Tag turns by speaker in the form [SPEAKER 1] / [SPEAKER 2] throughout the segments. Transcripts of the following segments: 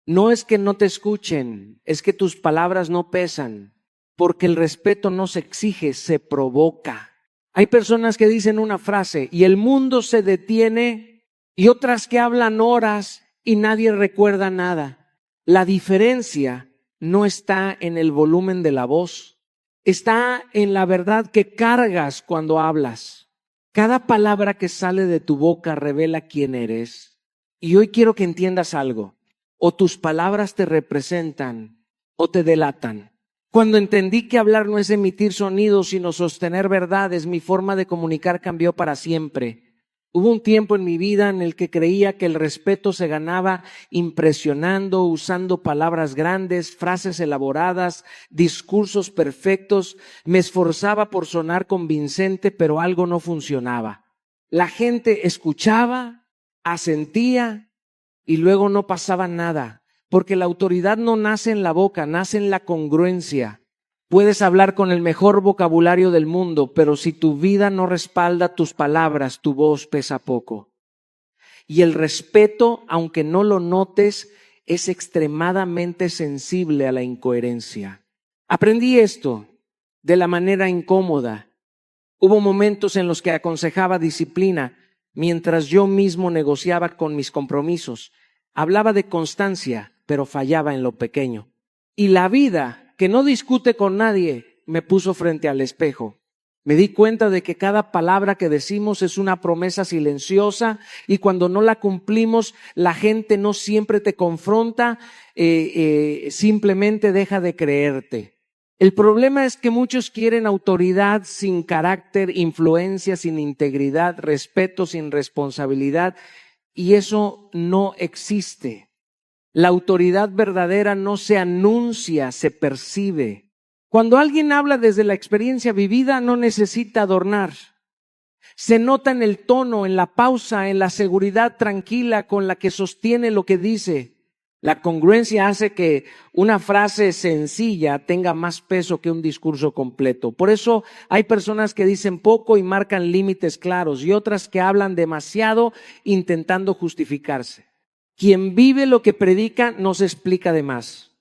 [SPEAKER 1] No es que no te escuchen, es que tus palabras no pesan, porque el respeto no se exige, se provoca. Hay personas que dicen una frase y el mundo se detiene, y otras que hablan horas y nadie recuerda nada. La diferencia no está en el volumen de la voz, está en la verdad que cargas cuando hablas. Cada palabra que sale de tu boca revela quién eres. Y hoy quiero que entiendas algo. O tus palabras te representan o te delatan. Cuando entendí que hablar no es emitir sonidos, sino sostener verdades, mi forma de comunicar cambió para siempre. Hubo un tiempo en mi vida en el que creía que el respeto se ganaba impresionando, usando palabras grandes, frases elaboradas, discursos perfectos. Me esforzaba por sonar convincente, pero algo no funcionaba. La gente escuchaba, asentía y luego no pasaba nada, porque la autoridad no nace en la boca, nace en la congruencia. Puedes hablar con el mejor vocabulario del mundo, pero si tu vida no respalda tus palabras, tu voz pesa poco. Y el respeto, aunque no lo notes, es extremadamente sensible a la incoherencia. Aprendí esto de la manera incómoda. Hubo momentos en los que aconsejaba disciplina, mientras yo mismo negociaba con mis compromisos. Hablaba de constancia, pero fallaba en lo pequeño. Y la vida, que no discute con nadie, me puso frente al espejo. Me di cuenta de que cada palabra que decimos es una promesa silenciosa y cuando no la cumplimos, la gente no siempre te confronta, simplemente deja de creerte. El problema es que muchos quieren autoridad sin carácter, influencia sin integridad, respeto sin responsabilidad, y eso no existe. La autoridad verdadera no se anuncia, se percibe. Cuando alguien habla desde la experiencia vivida, no necesita adornar. Se nota en el tono, en la pausa, en la seguridad tranquila con la que sostiene lo que dice. La congruencia hace que una frase sencilla tenga más peso que un discurso completo. Por eso hay personas que dicen poco y marcan límites claros y otras que hablan demasiado intentando justificarse. Quien vive lo que predica no se explica de más.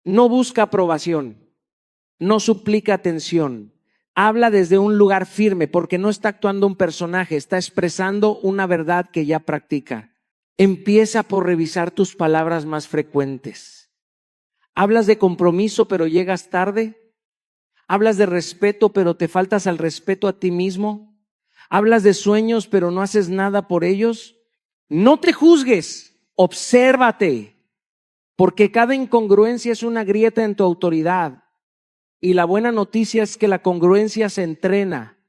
[SPEAKER 1] No busca aprobación, no suplica atención. Habla desde un lugar firme porque no está actuando un personaje, está expresando una verdad que ya practica. Empieza por revisar tus palabras más frecuentes. ¿Hablas de compromiso pero llegas tarde? ¿Hablas de respeto pero te faltas al respeto a ti mismo? ¿Hablas de sueños pero no haces nada por ellos? No te juzgues. Obsérvate, porque cada incongruencia es una grieta en tu autoridad. Y la buena noticia es que la congruencia se entrena.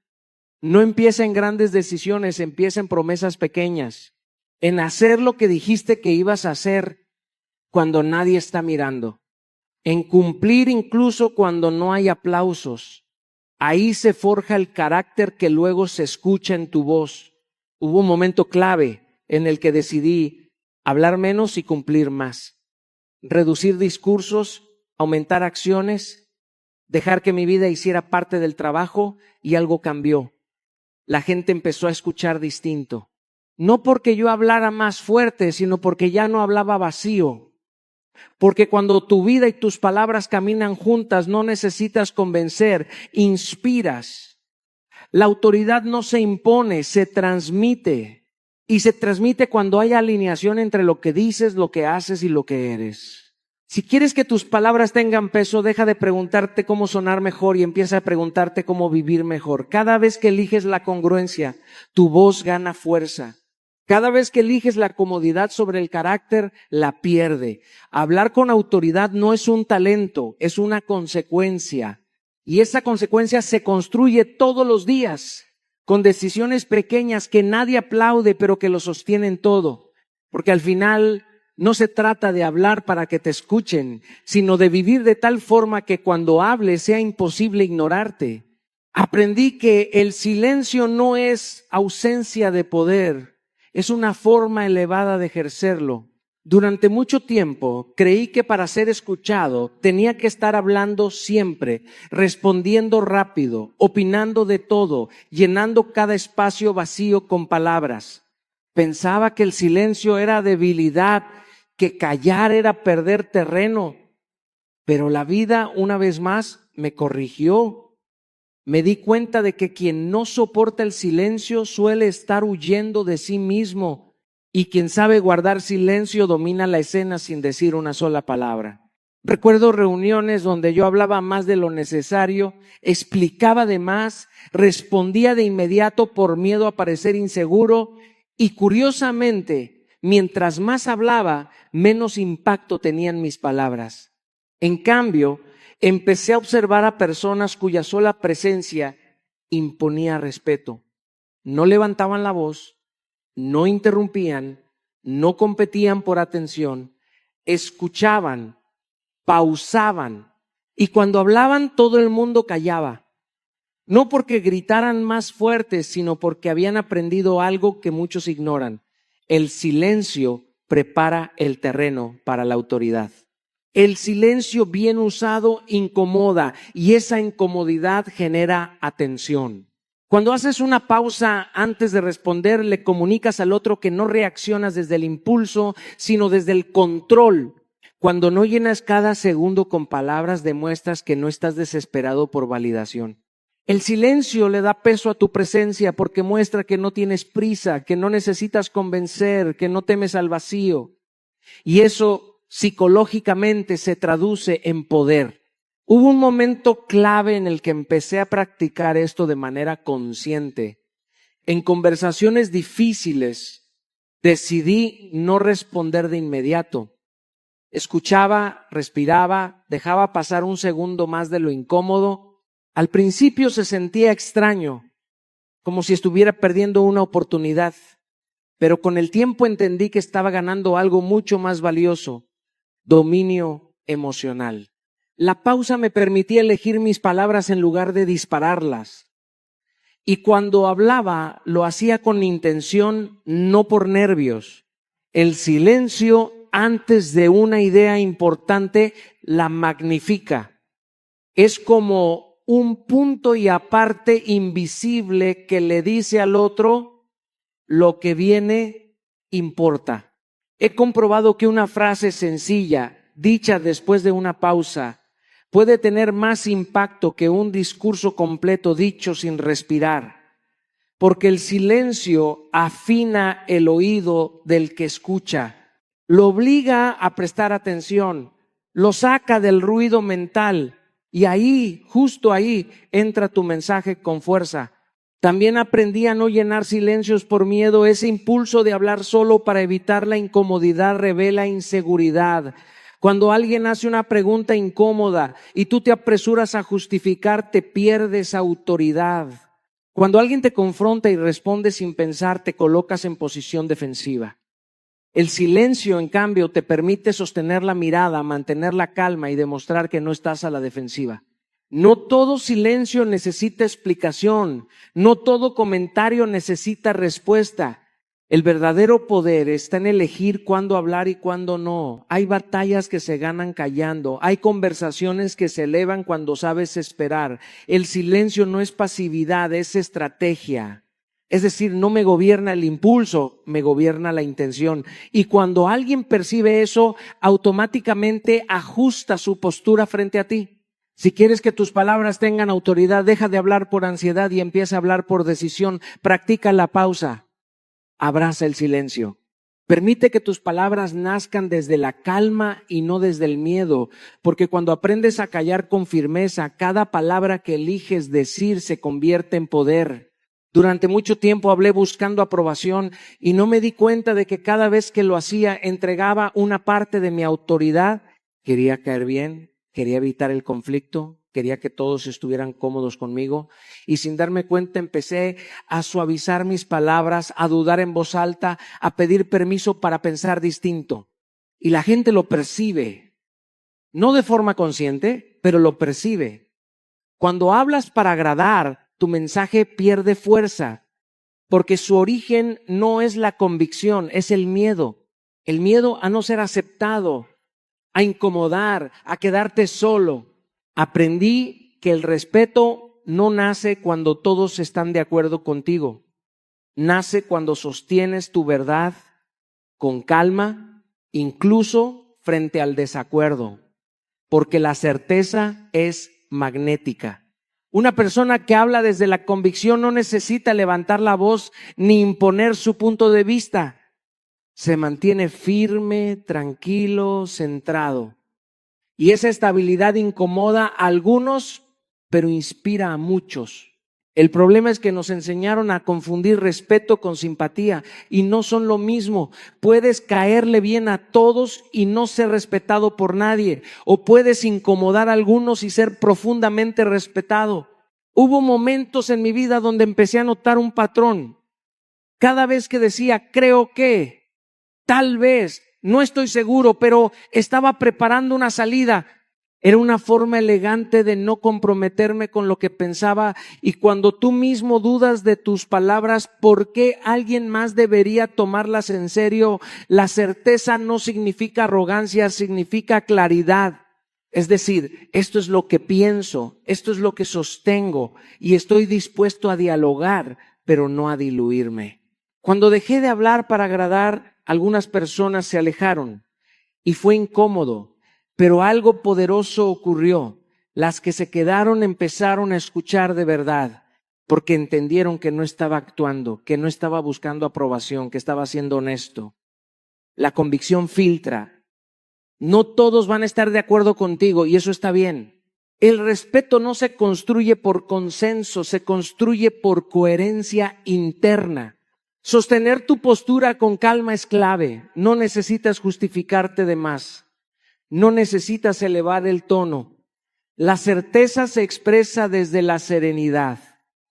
[SPEAKER 1] No empieza en grandes decisiones, empieza en promesas pequeñas. En hacer lo que dijiste que ibas a hacer cuando nadie está mirando. En cumplir incluso cuando no hay aplausos. Ahí se forja el carácter que luego se escucha en tu voz. Hubo un momento clave en el que decidí hablar menos y cumplir más. Reducir discursos, aumentar acciones, dejar que mi vida hiciera parte del trabajo y algo cambió. La gente empezó a escuchar distinto. No porque yo hablara más fuerte, sino porque ya no hablaba vacío. Porque cuando tu vida y tus palabras caminan juntas, no necesitas convencer, inspiras. La autoridad no se impone, se transmite. Y se transmite cuando hay alineación entre lo que dices, lo que haces y lo que eres. Si quieres que tus palabras tengan peso, deja de preguntarte cómo sonar mejor y empieza a preguntarte cómo vivir mejor. Cada vez que eliges la congruencia, tu voz gana fuerza. Cada vez que eliges la comodidad sobre el carácter, la pierde. Hablar con autoridad no es un talento, es una consecuencia. Y esa consecuencia se construye todos los días, con decisiones pequeñas que nadie aplaude, pero que lo sostienen todo. Porque al final no se trata de hablar para que te escuchen, sino de vivir de tal forma que cuando hables sea imposible ignorarte. Aprendí que el silencio no es ausencia de poder, es una forma elevada de ejercerlo. Durante mucho tiempo creí que para ser escuchado tenía que estar hablando siempre, respondiendo rápido, opinando de todo, llenando cada espacio vacío con palabras. Pensaba que el silencio era debilidad que callar era perder terreno, pero la vida una vez más me corrigió. Me di cuenta de que quien no soporta el silencio suele estar huyendo de sí mismo, y quien sabe guardar silencio domina la escena sin decir una sola palabra. Recuerdo reuniones donde yo hablaba más de lo necesario, explicaba de más, respondía de inmediato por miedo a parecer inseguro, y curiosamente, mientras más hablaba, menos impacto tenían mis palabras. En cambio, empecé a observar a personas cuya sola presencia imponía respeto. No levantaban la voz, no interrumpían, no competían por atención, escuchaban, pausaban, y cuando hablaban todo el mundo callaba. No porque gritaran más fuertes, sino porque habían aprendido algo que muchos ignoran. El silencio prepara el terreno para la autoridad. El silencio bien usado incomoda, y esa incomodidad genera atención. Cuando haces una pausa antes de responder, le comunicas al otro que no reaccionas desde el impulso, sino desde el control. Cuando no llenas cada segundo con palabras, demuestras que no estás desesperado por validación. El silencio le da peso a tu presencia porque muestra que no tienes prisa, que no necesitas convencer, que no temes al vacío. Y eso psicológicamente se traduce en poder. Hubo un momento clave en el que empecé a practicar esto de manera consciente. En conversaciones difíciles decidí no responder de inmediato. Escuchaba, respiraba, dejaba pasar un segundo más de lo incómodo. Al principio se sentía extraño, como si estuviera perdiendo una oportunidad, pero con el tiempo entendí que estaba ganando algo mucho más valioso: dominio emocional. La pausa me permitía elegir mis palabras en lugar de dispararlas. Y cuando hablaba, lo hacía con intención, no por nervios. El silencio antes de una idea importante la magnifica. Es como un punto y aparte invisible que le dice al otro: lo que viene importa. He comprobado que una frase sencilla, dicha después de una pausa, puede tener más impacto que un discurso completo dicho sin respirar, porque el silencio afina el oído del que escucha, lo obliga a prestar atención, lo saca del ruido mental, y ahí, justo ahí, entra tu mensaje con fuerza. También aprendí a no llenar silencios por miedo. Ese impulso de hablar solo para evitar la incomodidad revela inseguridad. Cuando alguien hace una pregunta incómoda y tú te apresuras a justificar, te pierdes autoridad. Cuando alguien te confronta y responde sin pensar, te colocas en posición defensiva. El silencio, en cambio, te permite sostener la mirada, mantener la calma y demostrar que no estás a la defensiva. No todo silencio necesita explicación, no todo comentario necesita respuesta. El verdadero poder está en elegir cuándo hablar y cuándo no. Hay batallas que se ganan callando, hay conversaciones que se elevan cuando sabes esperar. El silencio no es pasividad, es estrategia. Es decir, no me gobierna el impulso, me gobierna la intención. Y cuando alguien percibe eso, automáticamente ajusta su postura frente a ti. Si quieres que tus palabras tengan autoridad, deja de hablar por ansiedad y empieza a hablar por decisión. Practica la pausa. Abraza el silencio. Permite que tus palabras nazcan desde la calma y no desde el miedo, porque cuando aprendes a callar con firmeza, cada palabra que eliges decir se convierte en poder. Durante mucho tiempo hablé buscando aprobación y no me di cuenta de que cada vez que lo hacía entregaba una parte de mi autoridad. Quería caer bien, quería evitar el conflicto, quería que todos estuvieran cómodos conmigo, y sin darme cuenta empecé a suavizar mis palabras, a dudar en voz alta, a pedir permiso para pensar distinto. Y la gente lo percibe, no de forma consciente, pero lo percibe. Cuando hablas para agradar, tu mensaje pierde fuerza, porque su origen no es la convicción, es el miedo a no ser aceptado, a incomodar, a quedarte solo. Aprendí que el respeto no nace cuando todos están de acuerdo contigo. Nace cuando sostienes tu verdad con calma, incluso frente al desacuerdo, porque la certeza es magnética. Una persona que habla desde la convicción no necesita levantar la voz ni imponer su punto de vista. Se mantiene firme, tranquilo, centrado. Y esa estabilidad incomoda a algunos, pero inspira a muchos. El problema es que nos enseñaron a confundir respeto con simpatía y no son lo mismo. Puedes caerle bien a todos y no ser respetado por nadie, o puedes incomodar a algunos y ser profundamente respetado. Hubo momentos en mi vida donde empecé a notar un patrón. Cada vez que decía creo que, tal vez, no estoy seguro, pero estaba preparando una salida, era una forma elegante de no comprometerme con lo que pensaba. Y cuando tú mismo dudas de tus palabras, ¿por qué alguien más debería tomarlas en serio? La certeza no significa arrogancia, significa claridad. Es decir, esto es lo que pienso, esto es lo que sostengo y estoy dispuesto a dialogar, pero no a diluirme. Cuando dejé de hablar para agradar, algunas personas se alejaron y fue incómodo. Pero algo poderoso ocurrió. Las que se quedaron empezaron a escuchar de verdad, porque entendieron que no estaba actuando, que no estaba buscando aprobación, que estaba siendo honesto. La convicción filtra. No todos van a estar de acuerdo contigo y eso está bien. El respeto no se construye por consenso, se construye por coherencia interna. Sostener tu postura con calma es clave. No necesitas justificarte de más. No necesitas elevar el tono. La certeza se expresa desde la serenidad.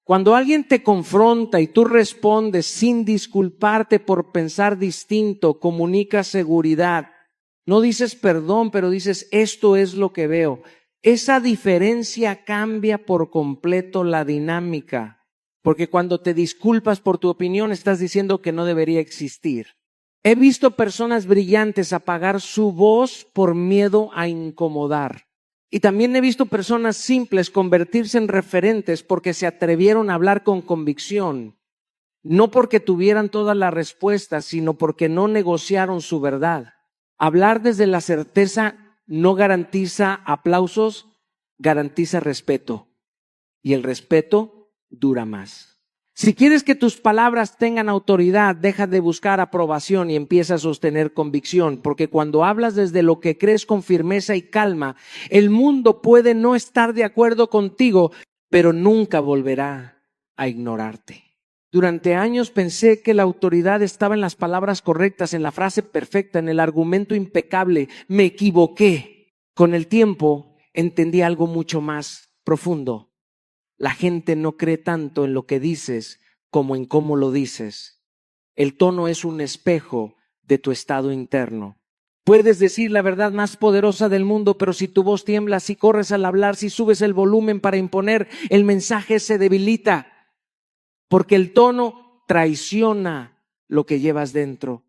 [SPEAKER 1] Cuando alguien te confronta y tú respondes sin disculparte por pensar distinto, comunicas seguridad. No dices perdón, pero dices esto es lo que veo. Esa diferencia cambia por completo la dinámica. Porque cuando te disculpas por tu opinión estás diciendo que no debería existir. He visto personas brillantes apagar su voz por miedo a incomodar. Y también he visto personas simples convertirse en referentes porque se atrevieron a hablar con convicción. No porque tuvieran todas las respuestas, sino porque no negociaron su verdad. Hablar desde la certeza no garantiza aplausos, garantiza respeto. Y el respeto dura más. Si quieres que tus palabras tengan autoridad, deja de buscar aprobación y empieza a sostener convicción, porque cuando hablas desde lo que crees con firmeza y calma, el mundo puede no estar de acuerdo contigo, pero nunca volverá a ignorarte. Durante años pensé que la autoridad estaba en las palabras correctas, en la frase perfecta, en el argumento impecable. Me equivoqué. Con el tiempo entendí algo mucho más profundo. La gente no cree tanto en lo que dices como en cómo lo dices. El tono es un espejo de tu estado interno. Puedes decir la verdad más poderosa del mundo, pero si tu voz tiembla, si corres al hablar, si subes el volumen para imponer, el mensaje se debilita. Porque el tono traiciona lo que llevas dentro.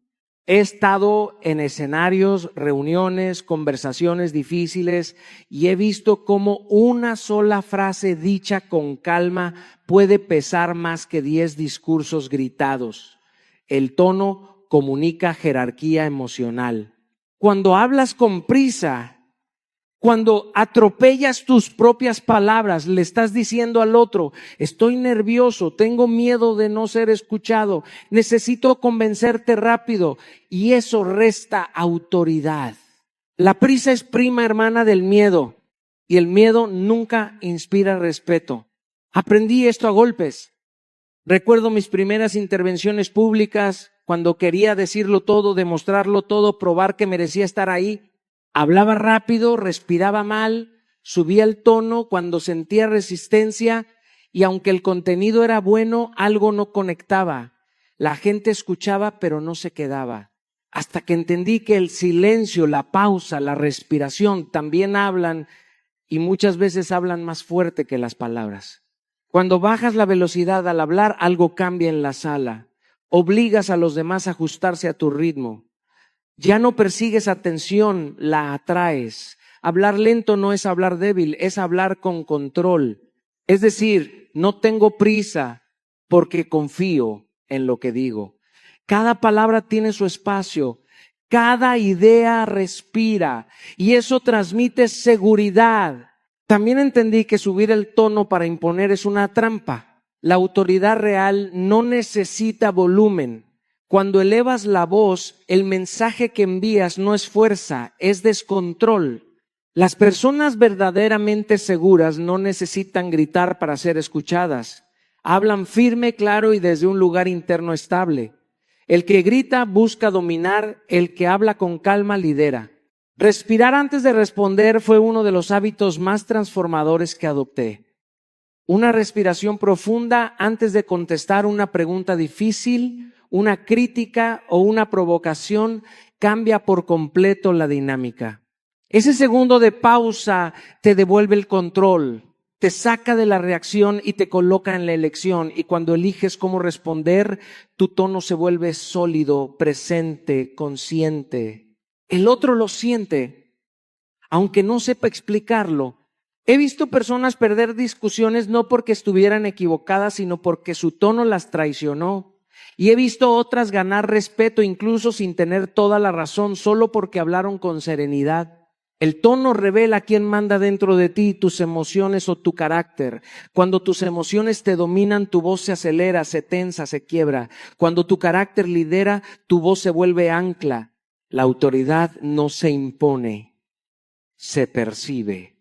[SPEAKER 1] He estado en escenarios, reuniones, conversaciones difíciles y he visto cómo una sola frase dicha con calma puede pesar más que 10 discursos gritados. El tono comunica jerarquía emocional. Cuando hablas con prisa, cuando atropellas tus propias palabras, le estás diciendo al otro, estoy nervioso, tengo miedo de no ser escuchado, necesito convencerte rápido, y eso resta autoridad. La prisa es prima hermana del miedo, y el miedo nunca inspira respeto. Aprendí esto a golpes. Recuerdo mis primeras intervenciones públicas, cuando quería decirlo todo, demostrarlo todo, probar que merecía estar ahí. Hablaba rápido, respiraba mal, subía el tono cuando sentía resistencia y aunque el contenido era bueno, algo no conectaba. La gente escuchaba pero no se quedaba. Hasta que entendí que el silencio, la pausa, la respiración también hablan y muchas veces hablan más fuerte que las palabras. Cuando bajas la velocidad al hablar, algo cambia en la sala. Obligas a los demás a ajustarse a tu ritmo. Ya no persigues atención, la atraes. Hablar lento no es hablar débil, es hablar con control. Es decir, no tengo prisa porque confío en lo que digo. Cada palabra tiene su espacio. Cada idea respira y eso transmite seguridad. También entendí que subir el tono para imponer es una trampa. La autoridad real no necesita volumen. Cuando elevas la voz, el mensaje que envías no es fuerza, es descontrol. Las personas verdaderamente seguras no necesitan gritar para ser escuchadas. Hablan firme, claro y desde un lugar interno estable. El que grita busca dominar, el que habla con calma lidera. Respirar antes de responder fue uno de los hábitos más transformadores que adopté. Una respiración profunda antes de contestar una pregunta difícil, una crítica o una provocación cambia por completo la dinámica. Ese segundo de pausa te devuelve el control, te saca de la reacción y te coloca en la elección. Y cuando eliges cómo responder, tu tono se vuelve sólido, presente, consciente. El otro lo siente, aunque no sepa explicarlo. He visto personas perder discusiones no porque estuvieran equivocadas, sino porque su tono las traicionó. Y he visto otras ganar respeto incluso sin tener toda la razón, solo porque hablaron con serenidad. El tono revela quién manda dentro de ti, tus emociones o tu carácter. Cuando tus emociones te dominan, tu voz se acelera, se tensa, se quiebra. Cuando tu carácter lidera, tu voz se vuelve ancla. La autoridad no se impone, se percibe.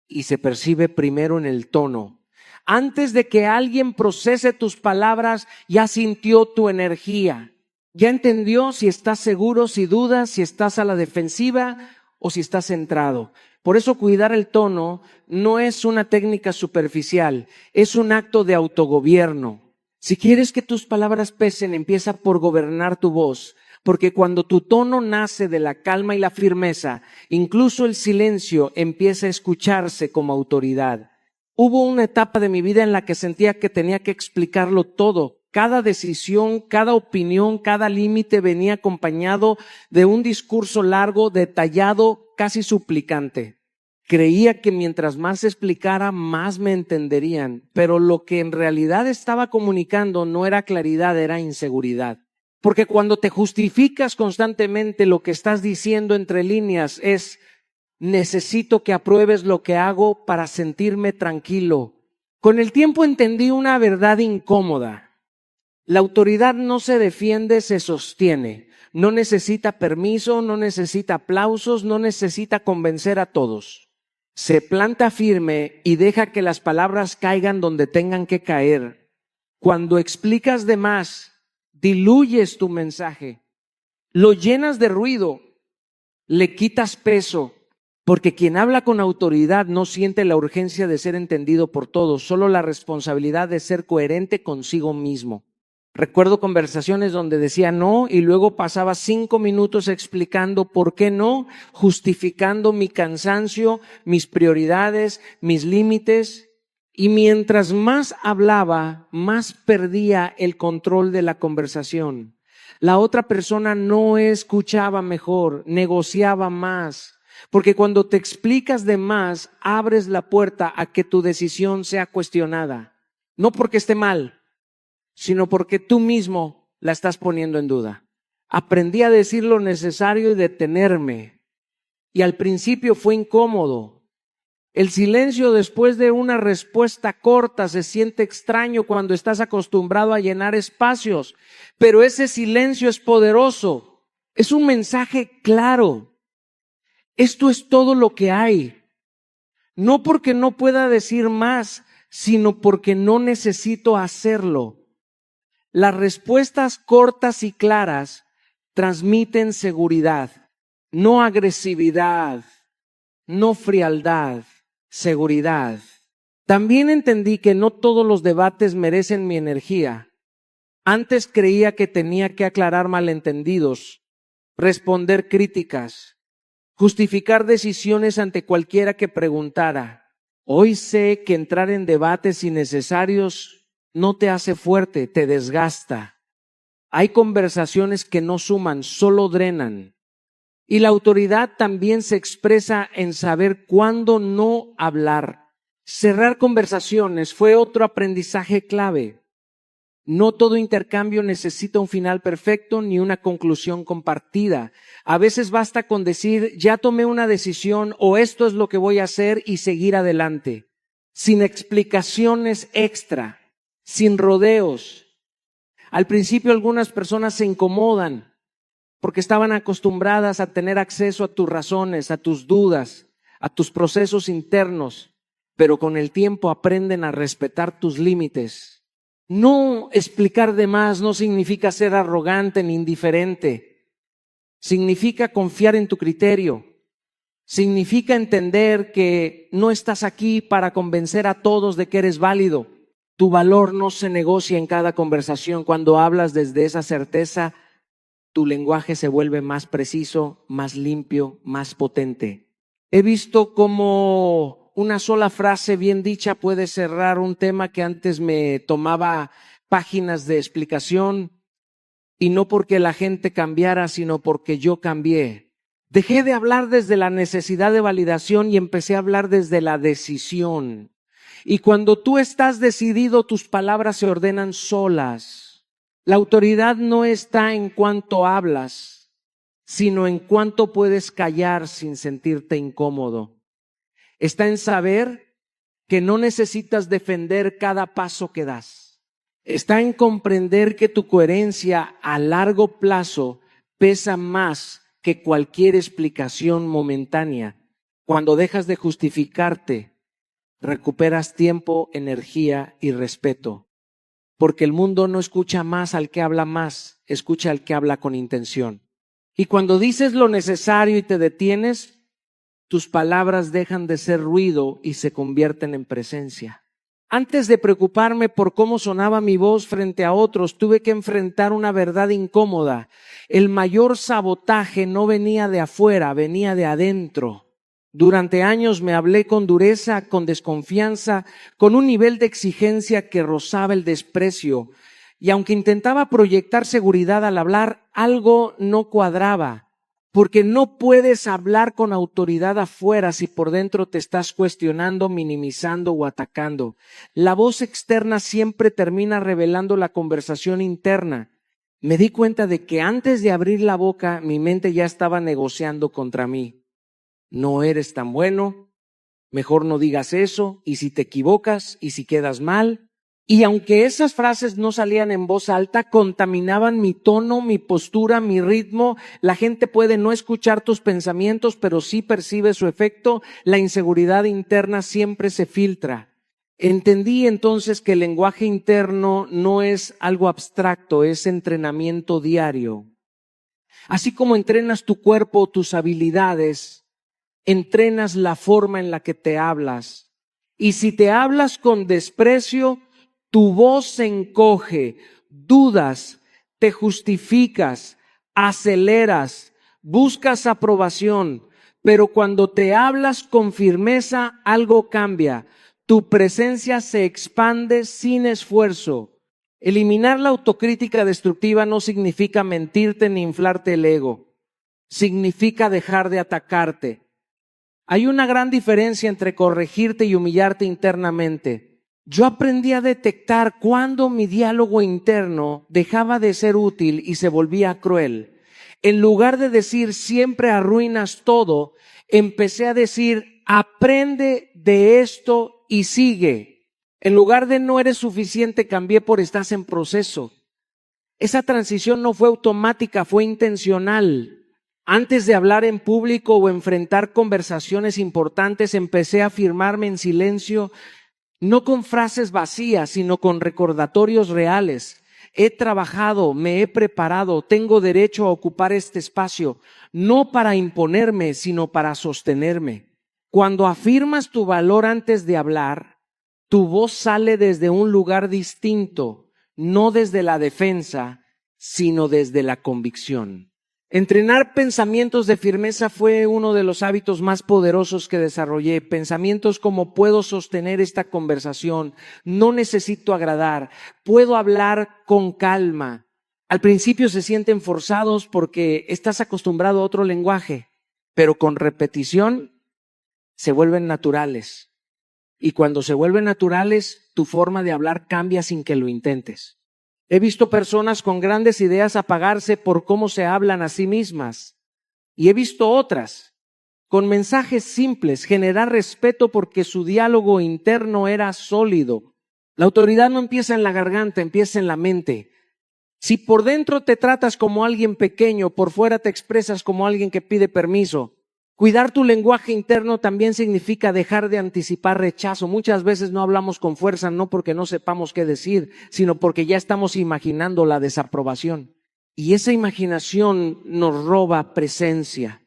[SPEAKER 1] Y se percibe primero en el tono. Antes de que alguien procese tus palabras, ya sintió tu energía. Ya entendió si estás seguro, si dudas, si estás a la defensiva o si estás centrado. Por eso cuidar el tono no es una técnica superficial, es un acto de autogobierno. Si quieres que tus palabras pesen, empieza por gobernar tu voz. Porque cuando tu tono nace de la calma y la firmeza, incluso el silencio empieza a escucharse como autoridad. Hubo una etapa de mi vida en la que sentía que tenía que explicarlo todo. Cada decisión, cada opinión, cada límite venía acompañado de un discurso largo, detallado, casi suplicante. Creía que mientras más explicara, más me entenderían, pero lo que en realidad estaba comunicando no era claridad, era inseguridad. Porque cuando te justificas constantemente, lo que estás diciendo entre líneas es: necesito que apruebes lo que hago para sentirme tranquilo. Con el tiempo entendí una verdad incómoda. La autoridad no se defiende, se sostiene. No necesita permiso, no necesita aplausos, no necesita convencer a todos. Se planta firme y deja que las palabras caigan donde tengan que caer. Cuando explicas de más, diluyes tu mensaje, lo llenas de ruido, le quitas peso, porque quien habla con autoridad no siente la urgencia de ser entendido por todos, solo la responsabilidad de ser coherente consigo mismo. Recuerdo conversaciones donde decía no y luego pasaba 5 minutos explicando por qué no, justificando mi cansancio, mis prioridades, mis límites. Y mientras más hablaba, más perdía el control de la conversación. La otra persona no escuchaba mejor, negociaba más. Porque cuando te explicas de más, abres la puerta a que tu decisión sea cuestionada. No porque esté mal, sino porque tú mismo la estás poniendo en duda. Aprendí a decir lo necesario y detenerme. Y al principio fue incómodo. El silencio después de una respuesta corta se siente extraño cuando estás acostumbrado a llenar espacios, pero ese silencio es poderoso. Es un mensaje claro. Esto es todo lo que hay. No porque no pueda decir más, sino porque no necesito hacerlo. Las respuestas cortas y claras transmiten seguridad, no agresividad, no frialdad. Seguridad. También entendí que no todos los debates merecen mi energía. Antes creía que tenía que aclarar malentendidos, responder críticas, justificar decisiones ante cualquiera que preguntara. Hoy sé que entrar en debates innecesarios no te hace fuerte, te desgasta. Hay conversaciones que no suman, solo drenan. Y la autoridad también se expresa en saber cuándo no hablar. Cerrar conversaciones fue otro aprendizaje clave. No todo intercambio necesita un final perfecto ni una conclusión compartida. A veces basta con decir, ya tomé una decisión o esto es lo que voy a hacer y seguir adelante, sin explicaciones extra, sin rodeos. Al principio algunas personas se incomodan porque estaban acostumbradas a tener acceso a tus razones, a tus dudas, a tus procesos internos, pero con el tiempo aprenden a respetar tus límites. No explicar de más no significa ser arrogante ni indiferente. Significa confiar en tu criterio. Significa entender que no estás aquí para convencer a todos de que eres válido. Tu valor no se negocia en cada conversación. Cuando hablas desde esa certeza, tu lenguaje se vuelve más preciso, más limpio, más potente. He visto cómo una sola frase bien dicha puede cerrar un tema que antes me tomaba páginas de explicación, y no porque la gente cambiara, sino porque yo cambié. Dejé de hablar desde la necesidad de validación y empecé a hablar desde la decisión. Y cuando tú estás decidido, tus palabras se ordenan solas. La autoridad no está en cuánto hablas, sino en cuánto puedes callar sin sentirte incómodo. Está en saber que no necesitas defender cada paso que das. Está en comprender que tu coherencia a largo plazo pesa más que cualquier explicación momentánea. Cuando dejas de justificarte, recuperas tiempo, energía y respeto. Porque el mundo no escucha más al que habla más, escucha al que habla con intención. Y cuando dices lo necesario y te detienes, tus palabras dejan de ser ruido y se convierten en presencia. Antes de preocuparme por cómo sonaba mi voz frente a otros, tuve que enfrentar una verdad incómoda. El mayor sabotaje no venía de afuera, venía de adentro. Durante años me hablé con dureza, con desconfianza, con un nivel de exigencia que rozaba el desprecio. Y aunque intentaba proyectar seguridad al hablar, algo no cuadraba. Porque no puedes hablar con autoridad afuera si por dentro te estás cuestionando, minimizando o atacando. La voz externa siempre termina revelando la conversación interna. Me di cuenta de que antes de abrir la boca, mi mente ya estaba negociando contra mí. No eres tan bueno, mejor no digas eso, y si te equivocas, y si quedas mal. Y aunque esas frases no salían en voz alta, contaminaban mi tono, mi postura, mi ritmo. La gente puede no escuchar tus pensamientos, pero sí percibe su efecto. La inseguridad interna siempre se filtra. Entendí entonces que el lenguaje interno no es algo abstracto, es entrenamiento diario. Así como entrenas tu cuerpo, tus habilidades, entrenas la forma en la que te hablas. Y si te hablas con desprecio, tu voz se encoge, dudas, te justificas, aceleras, buscas aprobación, pero cuando te hablas con firmeza, algo cambia. Tu presencia se expande sin esfuerzo. Eliminar la autocrítica destructiva no significa mentirte ni inflarte el ego. Significa dejar de atacarte. Hay una gran diferencia entre corregirte y humillarte internamente. Yo aprendí a detectar cuando mi diálogo interno dejaba de ser útil y se volvía cruel. En lugar de decir siempre arruinas todo, empecé a decir aprende de esto y sigue. En lugar de no eres suficiente, cambié por estás en proceso. Esa transición no fue automática, fue intencional. Antes de hablar en público o enfrentar conversaciones importantes, empecé a afirmarme en silencio, no con frases vacías, sino con recordatorios reales. He trabajado, me he preparado, tengo derecho a ocupar este espacio, no para imponerme, sino para sostenerme. Cuando afirmas tu valor antes de hablar, tu voz sale desde un lugar distinto, no desde la defensa, sino desde la convicción. Entrenar pensamientos de firmeza fue uno de los hábitos más poderosos que desarrollé. Pensamientos como puedo sostener esta conversación, no necesito agradar, puedo hablar con calma. Al principio se sienten forzados porque estás acostumbrado a otro lenguaje, pero con repetición se vuelven naturales. Y cuando se vuelven naturales, tu forma de hablar cambia sin que lo intentes. He visto personas con grandes ideas apagarse por cómo se hablan a sí mismas. Y he visto otras con mensajes simples generar respeto porque su diálogo interno era sólido. La autoridad no empieza en la garganta, empieza en la mente. Si por dentro te tratas como alguien pequeño, por fuera te expresas como alguien que pide permiso. Cuidar tu lenguaje interno también significa dejar de anticipar rechazo. Muchas veces no hablamos con fuerza, no porque no sepamos qué decir, sino porque ya estamos imaginando la desaprobación. Y esa imaginación nos roba presencia.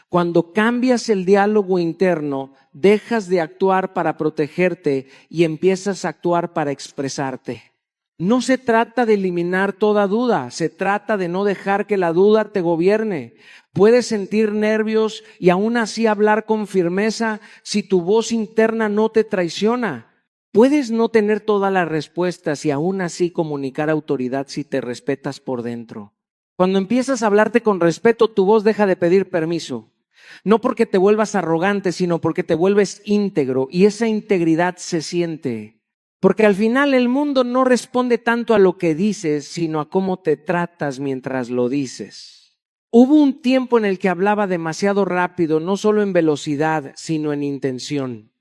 [SPEAKER 1] Cuando cambias el diálogo interno, dejas de actuar para protegerte y empiezas a actuar para expresarte. No se trata de eliminar toda duda, se trata de no dejar que la duda te gobierne. Puedes sentir nervios y aún así hablar con firmeza si tu voz interna no te traiciona. Puedes no tener todas las respuestas y aún así comunicar autoridad si te respetas por dentro. Cuando empiezas a hablarte con respeto, tu voz deja de pedir permiso. No porque te vuelvas arrogante, sino porque te vuelves íntegro y esa integridad se siente. Porque al final el mundo no responde tanto a lo que dices, sino a cómo te tratas mientras lo dices. Hubo un tiempo en el que hablaba demasiado rápido, no solo en velocidad, sino en intención.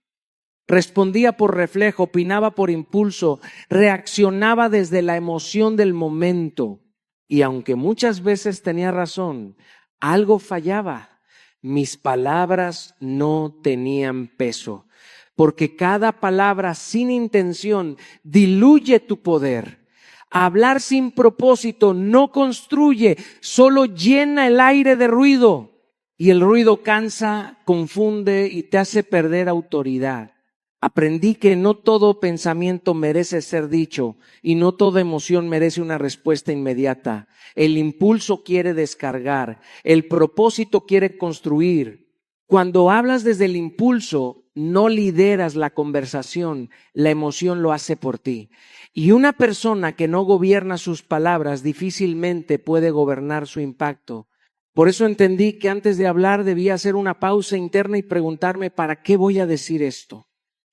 [SPEAKER 1] Respondía por reflejo, opinaba por impulso, reaccionaba desde la emoción del momento. Y aunque muchas veces tenía razón, algo fallaba. Mis palabras no tenían peso. Porque cada palabra sin intención diluye tu poder. Hablar sin propósito no construye, solo llena el aire de ruido. Y el ruido cansa, confunde y te hace perder autoridad. Aprendí que no todo pensamiento merece ser dicho y no toda emoción merece una respuesta inmediata. El impulso quiere descargar, el propósito quiere construir. Cuando hablas desde el impulso, no lideras la conversación, la emoción lo hace por ti. Y una persona que no gobierna sus palabras difícilmente puede gobernar su impacto. Por eso entendí que antes de hablar debía hacer una pausa interna y preguntarme, ¿para qué voy a decir esto?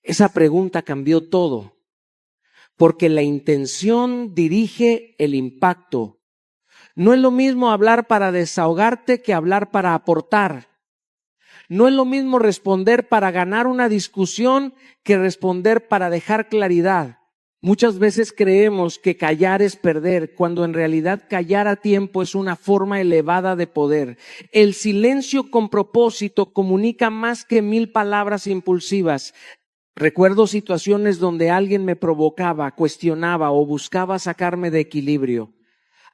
[SPEAKER 1] Esa pregunta cambió todo, porque la intención dirige el impacto. No es lo mismo hablar para desahogarte que hablar para aportar. No es lo mismo responder para ganar una discusión que responder para dejar claridad. Muchas veces creemos que callar es perder, cuando en realidad callar a tiempo es una forma elevada de poder. El silencio con propósito comunica más que 1000 palabras impulsivas. Recuerdo situaciones donde alguien me provocaba, cuestionaba o buscaba sacarme de equilibrio.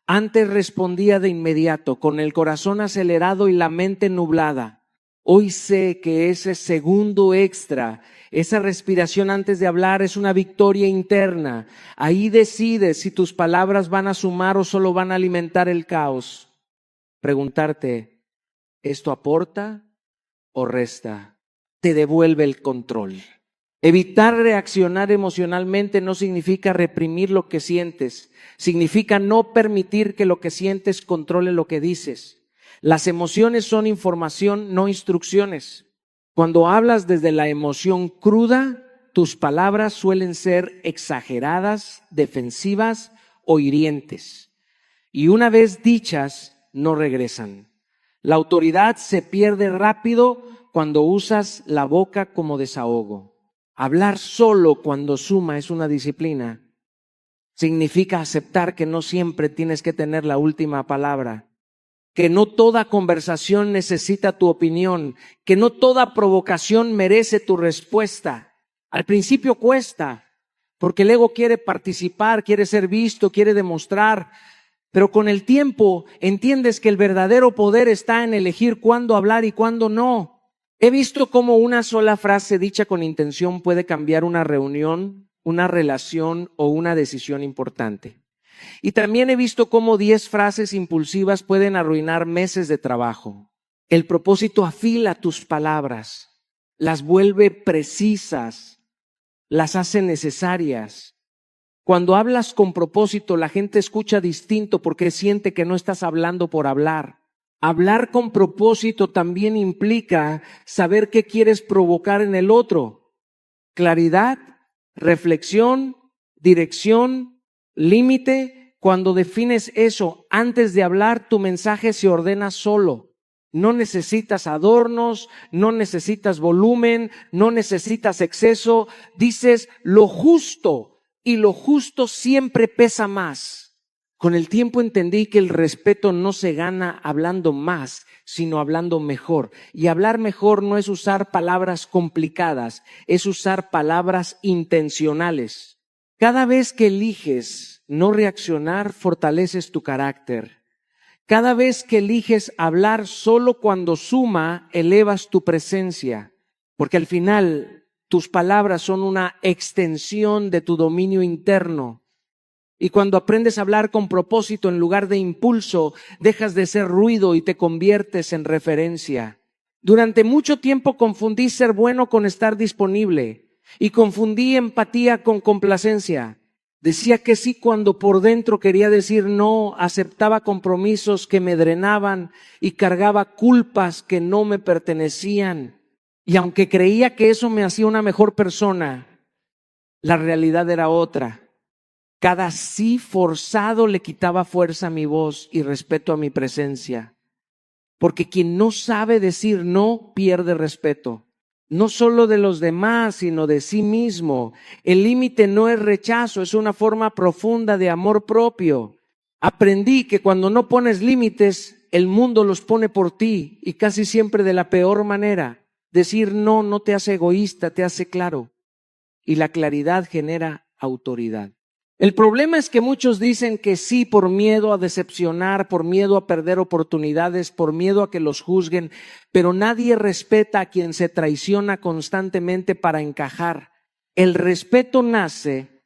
[SPEAKER 1] Antes respondía de inmediato, con el corazón acelerado y la mente nublada. Hoy sé que ese segundo extra, esa respiración antes de hablar es una victoria interna. Ahí decides si tus palabras van a sumar o solo van a alimentar el caos. Preguntarte, ¿esto aporta o resta? Te devuelve el control. Evitar reaccionar emocionalmente no significa reprimir lo que sientes, significa no permitir que lo que sientes controle lo que dices. Las emociones son información, no instrucciones. Cuando hablas desde la emoción cruda, tus palabras suelen ser exageradas, defensivas o hirientes. Y una vez dichas, no regresan. La autoridad se pierde rápido cuando usas la boca como desahogo. Hablar solo cuando suma es una disciplina. Significa aceptar que no siempre tienes que tener la última palabra, que no toda conversación necesita tu opinión, que no toda provocación merece tu respuesta. Al principio cuesta, porque el ego quiere participar, quiere ser visto, quiere demostrar, pero con el tiempo entiendes que el verdadero poder está en elegir cuándo hablar y cuándo no. He visto cómo una sola frase dicha con intención puede cambiar una reunión, una relación o una decisión importante. Y también he visto cómo 10 frases impulsivas pueden arruinar meses de trabajo. El propósito afila tus palabras, las vuelve precisas, las hace necesarias. Cuando hablas con propósito, la gente escucha distinto porque siente que no estás hablando por hablar. Hablar con propósito también implica saber qué quieres provocar en el otro. Claridad, reflexión, dirección, límite cuando defines eso, antes de hablar, tu mensaje se ordena solo. No necesitas adornos, no necesitas volumen, no necesitas exceso. Dices lo justo, y lo justo siempre pesa más. Con el tiempo entendí que el respeto no se gana hablando más, sino hablando mejor. Y hablar mejor no es usar palabras complicadas, es usar palabras intencionales. Cada vez que eliges no reaccionar, fortaleces tu carácter. Cada vez que eliges hablar solo cuando suma, elevas tu presencia. Porque al final, tus palabras son una extensión de tu dominio interno. Y cuando aprendes a hablar con propósito en lugar de impulso, dejas de ser ruido y te conviertes en referencia. Durante mucho tiempo confundí ser bueno con estar disponible y confundí empatía con complacencia. Decía que sí cuando por dentro quería decir no, aceptaba compromisos que me drenaban y cargaba culpas que no me pertenecían. Y aunque creía que eso me hacía una mejor persona, la realidad era otra. Cada sí forzado le quitaba fuerza a mi voz y respeto a mi presencia. Porque quien no sabe decir no pierde respeto. No solo de los demás, sino de sí mismo. El límite no es rechazo, es una forma profunda de amor propio. Aprendí que cuando no pones límites, el mundo los pone por ti y casi siempre de la peor manera. Decir no no te hace egoísta, te hace claro. Y la claridad genera autoridad. El problema es que muchos dicen que sí por miedo a decepcionar, por miedo a perder oportunidades, por miedo a que los juzguen, pero nadie respeta a quien se traiciona constantemente para encajar. El respeto nace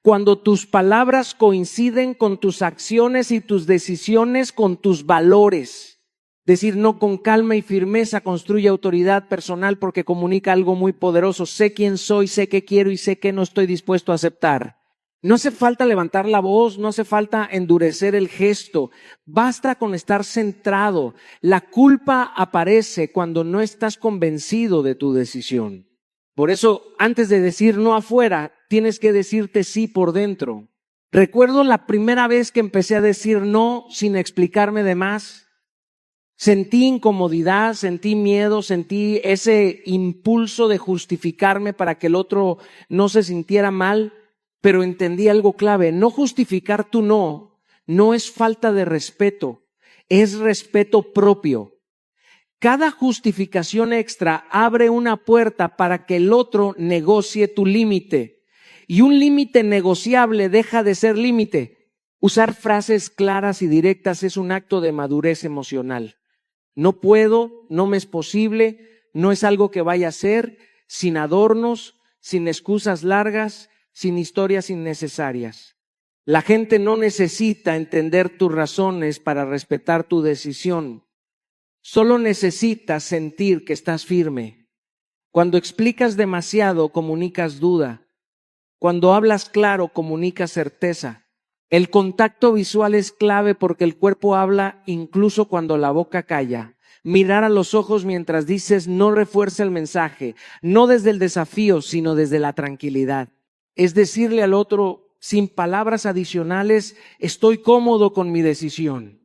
[SPEAKER 1] cuando tus palabras coinciden con tus acciones y tus decisiones con tus valores. Decir no con calma y firmeza construye autoridad personal porque comunica algo muy poderoso. Sé quién soy, sé qué quiero y sé qué no estoy dispuesto a aceptar. No hace falta levantar la voz, no hace falta endurecer el gesto. Basta con estar centrado. La culpa aparece cuando no estás convencido de tu decisión. Por eso, antes de decir no afuera, tienes que decirte sí por dentro. Recuerdo la primera vez que empecé a decir no sin explicarme de más. Sentí incomodidad, sentí miedo, sentí ese impulso de justificarme para que el otro no se sintiera mal. Pero entendí algo clave, no justificar tu no es falta de respeto, es respeto propio. Cada justificación extra abre una puerta para que el otro negocie tu límite. Y un límite negociable deja de ser límite. Usar frases claras y directas es un acto de madurez emocional. No puedo, no me es posible, no es algo que vaya a hacer, sin adornos, sin excusas largas, sin historias innecesarias. La gente no necesita entender tus razones para respetar tu decisión. Solo necesitas sentir que estás firme. Cuando explicas demasiado, comunicas duda. Cuando hablas claro, comunicas certeza. El contacto visual es clave porque el cuerpo habla incluso cuando la boca calla. Mirar a los ojos mientras dices no refuerza el mensaje, no desde el desafío, sino desde la tranquilidad. Es decirle al otro, sin palabras adicionales, estoy cómodo con mi decisión.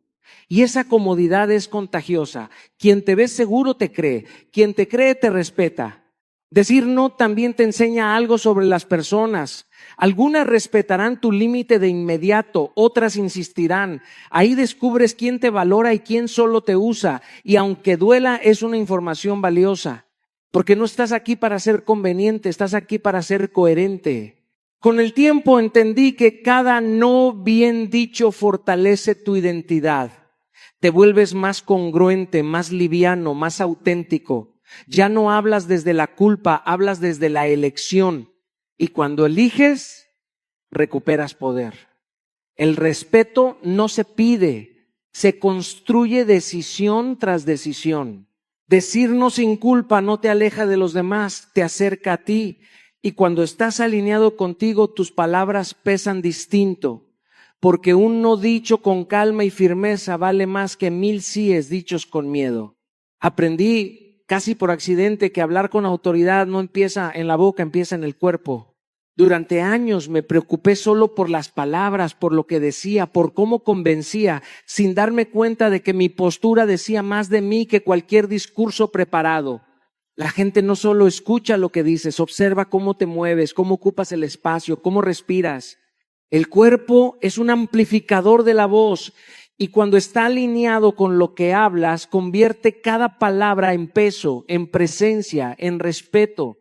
[SPEAKER 1] Y esa comodidad es contagiosa. Quien te ve seguro te cree. Quien te cree te respeta. Decir no también te enseña algo sobre las personas. Algunas respetarán tu límite de inmediato, otras insistirán. Ahí descubres quién te valora y quién solo te usa. Y aunque duela, es una información valiosa. Porque no estás aquí para ser conveniente, estás aquí para ser coherente. Con el tiempo entendí que cada no bien dicho fortalece tu identidad. Te vuelves más congruente, más liviano, más auténtico. Ya no hablas desde la culpa, hablas desde la elección. Y cuando eliges, recuperas poder. El respeto no se pide, se construye decisión tras decisión. Decir no sin culpa no te aleja de los demás, te acerca a ti. Y cuando estás alineado contigo, tus palabras pesan distinto, porque un no dicho con calma y firmeza vale más que 1000 síes dichos con miedo. Aprendí casi por accidente que hablar con autoridad no empieza en la boca, empieza en el cuerpo. Durante años me preocupé solo por las palabras, por lo que decía, por cómo convencía, sin darme cuenta de que mi postura decía más de mí que cualquier discurso preparado. La gente no solo escucha lo que dices, observa cómo te mueves, cómo ocupas el espacio, cómo respiras. El cuerpo es un amplificador de la voz y cuando está alineado con lo que hablas, convierte cada palabra en peso, en presencia, en respeto.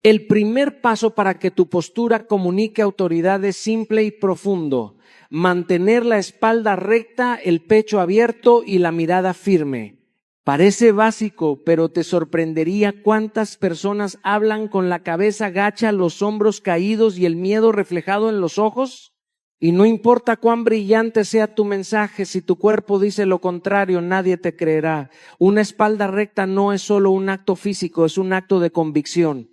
[SPEAKER 1] El primer paso para que tu postura comunique autoridad es simple y profundo. Mantener la espalda recta, el pecho abierto y la mirada firme. Parece básico, pero te sorprendería cuántas personas hablan con la cabeza gacha, los hombros caídos y el miedo reflejado en los ojos. Y no importa cuán brillante sea tu mensaje, si tu cuerpo dice lo contrario, nadie te creerá. Una espalda recta no es solo un acto físico, es un acto de convicción.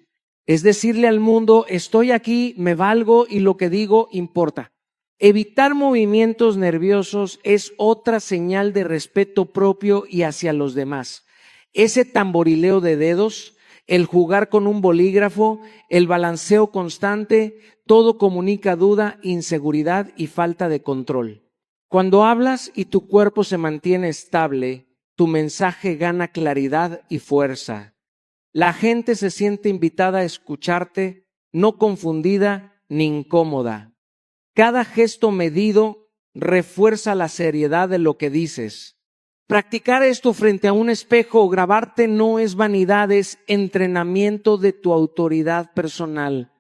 [SPEAKER 1] Es decirle al mundo, estoy aquí, me valgo y lo que digo importa. Evitar movimientos nerviosos es otra señal de respeto propio y hacia los demás. Ese tamborileo de dedos, el jugar con un bolígrafo, el balanceo constante, todo comunica duda, inseguridad y falta de control. Cuando hablas y tu cuerpo se mantiene estable, tu mensaje gana claridad y fuerza. La gente se siente invitada a escucharte, no confundida ni incómoda. Cada gesto medido refuerza la seriedad de lo que dices. Practicar esto frente a un espejo o grabarte no es vanidad, es entrenamiento de tu autoridad personal.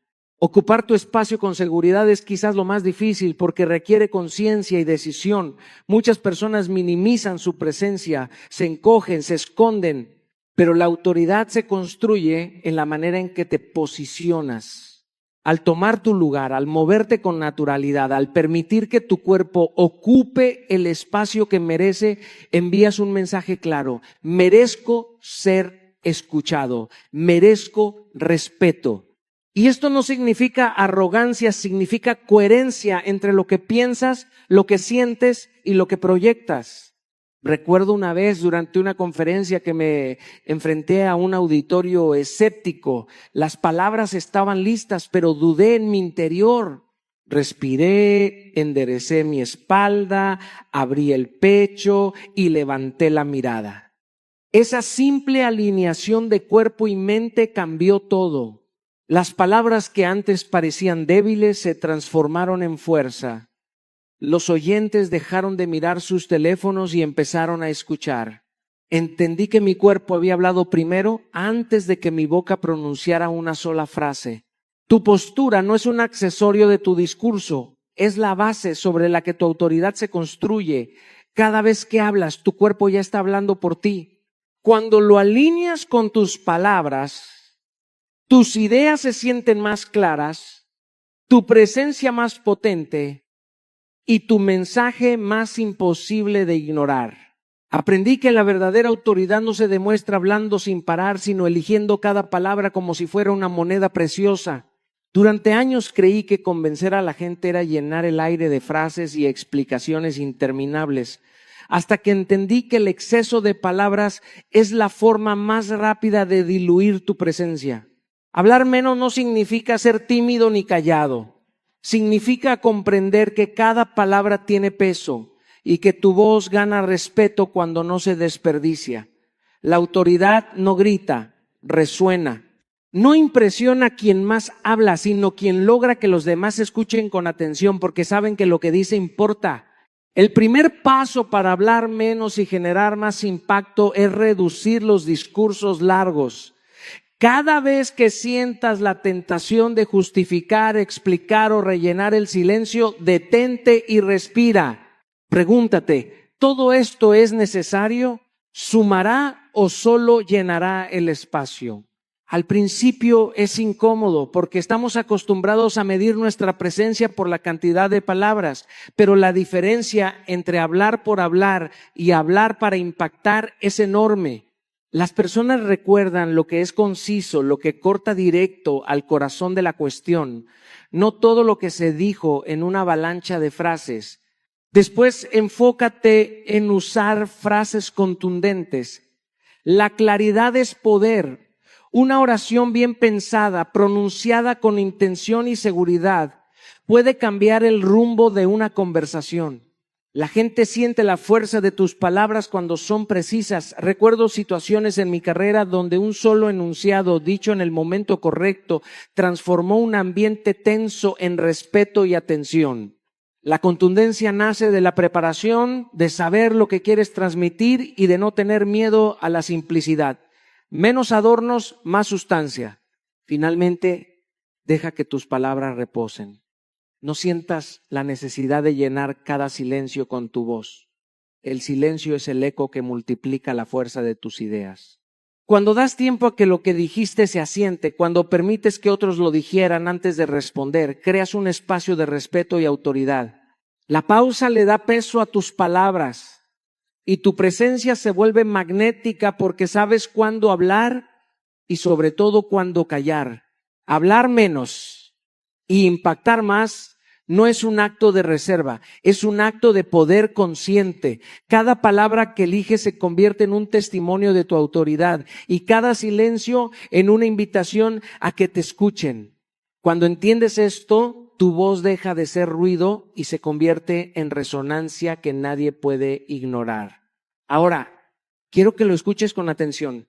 [SPEAKER 1] Ocupar tu espacio con seguridad es quizás lo más difícil porque requiere conciencia y decisión. Muchas personas minimizan su presencia, se encogen, se esconden. Pero la autoridad se construye en la manera en que te posicionas. Al tomar tu lugar, al moverte con naturalidad, al permitir que tu cuerpo ocupe el espacio que merece, envías un mensaje claro. Merezco ser escuchado, merezco respeto. Y esto no significa arrogancia, significa coherencia entre lo que piensas, lo que sientes y lo que proyectas. Recuerdo una vez durante una conferencia que me enfrenté a un auditorio escéptico. Las palabras estaban listas, pero dudé en mi interior. Respiré, enderecé mi espalda, abrí el pecho y levanté la mirada. Esa simple alineación de cuerpo y mente cambió todo. Las palabras que antes parecían débiles se transformaron en fuerza. Los oyentes dejaron de mirar sus teléfonos y empezaron a escuchar. Entendí que mi cuerpo había hablado primero antes de que mi boca pronunciara una sola frase. Tu postura no es un accesorio de tu discurso, es la base sobre la que tu autoridad se construye. Cada vez que hablas, tu cuerpo ya está hablando por ti. Cuando lo alineas con tus palabras, tus ideas se sienten más claras, tu presencia más potente y tu mensaje más imposible de ignorar. Aprendí que la verdadera autoridad no se demuestra hablando sin parar, sino eligiendo cada palabra como si fuera una moneda preciosa. Durante años creí que convencer a la gente era llenar el aire de frases y explicaciones interminables, hasta que entendí que el exceso de palabras es la forma más rápida de diluir tu presencia. Hablar menos no significa ser tímido ni callado. Significa comprender que cada palabra tiene peso y que tu voz gana respeto cuando no se desperdicia. La autoridad no grita, resuena. No impresiona quien más habla, sino quien logra que los demás escuchen con atención porque saben que lo que dice importa. El primer paso para hablar menos y generar más impacto es reducir los discursos largos. Cada vez que sientas la tentación de justificar, explicar o rellenar el silencio, detente y respira. Pregúntate, ¿todo esto es necesario? ¿Sumará o solo llenará el espacio? Al principio es incómodo porque estamos acostumbrados a medir nuestra presencia por la cantidad de palabras, pero la diferencia entre hablar por hablar y hablar para impactar es enorme. Las personas recuerdan lo que es conciso, lo que corta directo al corazón de la cuestión, no todo lo que se dijo en una avalancha de frases. Después, enfócate en usar frases contundentes. La claridad es poder. Una oración bien pensada, pronunciada con intención y seguridad, puede cambiar el rumbo de una conversación. La gente siente la fuerza de tus palabras cuando son precisas. Recuerdo situaciones en mi carrera donde un solo enunciado dicho en el momento correcto transformó un ambiente tenso en respeto y atención. La contundencia nace de la preparación, de saber lo que quieres transmitir y de no tener miedo a la simplicidad. Menos adornos, más sustancia. Finalmente, deja que tus palabras reposen. No sientas la necesidad de llenar cada silencio con tu voz. El silencio es el eco que multiplica la fuerza de tus ideas. Cuando das tiempo a que lo que dijiste se asiente, cuando permites que otros lo dijeran antes de responder, creas un espacio de respeto y autoridad. La pausa le da peso a tus palabras y tu presencia se vuelve magnética porque sabes cuándo hablar y sobre todo cuándo callar. Hablar menos y impactar más no es un acto de reserva, es un acto de poder consciente. Cada palabra que eliges se convierte en un testimonio de tu autoridad y cada silencio en una invitación a que te escuchen. Cuando entiendes esto, tu voz deja de ser ruido y se convierte en resonancia que nadie puede ignorar. Ahora, quiero que lo escuches con atención.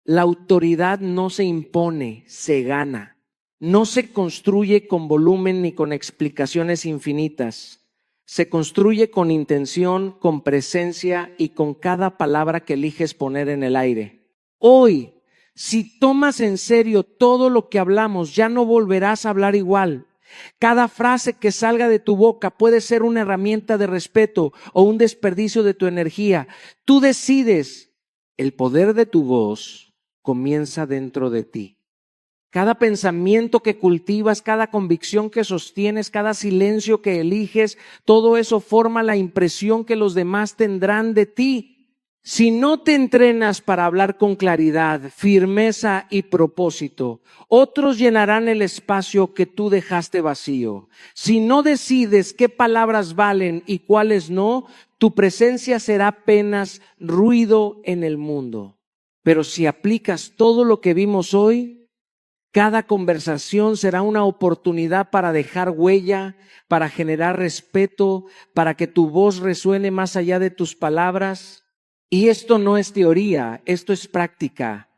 [SPEAKER 1] La autoridad no se impone, se gana. No se construye con volumen ni con explicaciones infinitas. Se construye con intención, con presencia y con cada palabra que eliges poner en el aire. Hoy, si tomas en serio todo lo que hablamos, ya no volverás a hablar igual. Cada frase que salga de tu boca puede ser una herramienta de respeto o un desperdicio de tu energía. Tú decides. El poder de tu voz comienza dentro de ti. Cada pensamiento que cultivas, cada convicción que sostienes, cada silencio que eliges, todo eso forma la impresión que los demás tendrán de ti. Si no te entrenas para hablar con claridad, firmeza y propósito, otros llenarán el espacio que tú dejaste vacío. Si no decides qué palabras valen y cuáles no, tu presencia será apenas ruido en el mundo. Pero si aplicas todo lo que vimos hoy, cada conversación será una oportunidad para dejar huella, para generar respeto, para que tu voz resuene más allá de tus palabras. Y esto no es teoría, esto es práctica.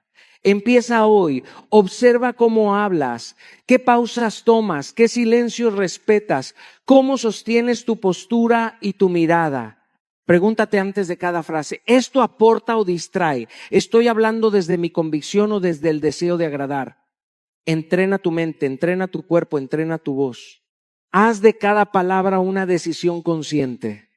[SPEAKER 1] Empieza hoy, observa cómo hablas, qué pausas tomas, qué silencios respetas, cómo sostienes tu postura y tu mirada. Pregúntate antes de cada frase, ¿esto aporta o distrae? ¿Estoy hablando desde mi convicción o desde el deseo de agradar? Entrena tu mente, entrena tu cuerpo, entrena tu voz. Haz de cada palabra una decisión consciente.